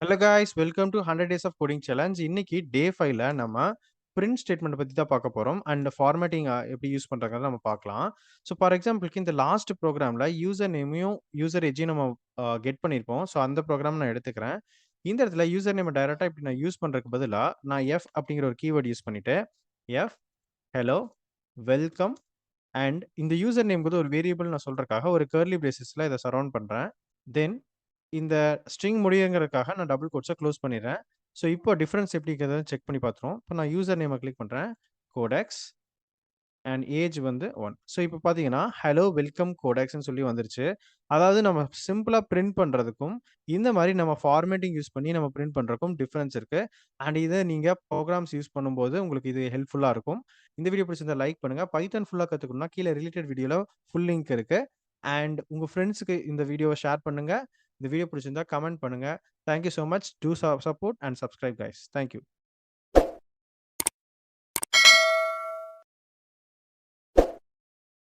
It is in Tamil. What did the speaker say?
Hello guys welcome to 100 days of coding challenge. இன்னைக்கு டே 5ல நம்ம பிரிண்ட் ஸ்டேட்மெண்ட் பத்தி தான் பார்க்க போறோம். அண்ட் ஃபார்மேட்டிங் எப்படி யூஸ் பண்றதுங்கிறத நம்ம பார்க்கலாம். ஸோ ஃபார் எக்ஸாம்பிளுக்கு இந்த லாஸ்ட் ப்ரோக்ராம்ல யூசர் நேமையும் யூசர் ஏஜையும் நம்ம கெட் பண்ணியிருப்போம். ஸோ அந்த ப்ரோக்ராம் நான் எடுத்துக்கிறேன். இந்த இடத்துல யூசர் நேம் டைரக்டா இப்படி நான் யூஸ் பண்றதுக்கு பதிலா நான் எஃப் அப்படிங்கிற ஒரு கீவேர்ட் யூஸ் பண்ணிட்டு எஃப் ஹலோ வெல்கம் அண்ட் இந்த யூசர் நேம் ஒரு வேரியபிள் நான் சொல்றதுக்காக ஒரு கர்லி பிரேசஸ்ல இதை சரவுண்ட் பண்றேன். தென் இந்த ஸ்ட்ரிங் முடியுங்கிறதுக்காக நான் டபுள் கோட்ஸை க்ளோஸ் பண்ணிடுறேன். ஸோ இப்போ டிஃபரன்ஸ் எப்படி இருக்கிறத செக் பண்ணி பார்த்துருவோம். இப்போ நான் யூசர் நேமை கிளிக் பண்ணுறேன். Codex and age 1. ஸோ இப்போ பார்த்தீங்கன்னா ஹலோ வெல்கம் கோடெக்ஸ்ன்னு சொல்லி வந்துருச்சு. அதாவது நம்ம சிம்பிளாக பிரிண்ட் பண்ணுறதுக்கும் இந்த மாதிரி நம்ம ஃபார்மேட்டிங் யூஸ் பண்ணி நம்ம பிரிண்ட் பண்ணுறதுக்கும் டிஃப்ரென்ஸ் இருக்குது. அண்ட் இதை நீங்கள் ப்ரோக்ராம்ஸ் யூஸ் பண்ணும்போது உங்களுக்கு இது ஹெல்ப்ஃபுல்லாக இருக்கும். இந்த வீடியோ பிடிச்சிருந்தா லைக் பண்ணுங்கள். பைத்தன் ஃபுல்லாக கற்றுக்கணும்னா கீழே ரிலேட்டட் வீடியோவில் ஃபுல் லிங்க் இருக்குது. அண்ட் உங்கள் ஃப்ரெண்ட்ஸுக்கு இந்த வீடியோவை ஷேர் பண்ணுங்கள். இந்த வீடியோ பிடிச்சிருந்தா கமெண்ட் பண்ணுங்கள். Thank you so much. Do support and subscribe guys. Thank you.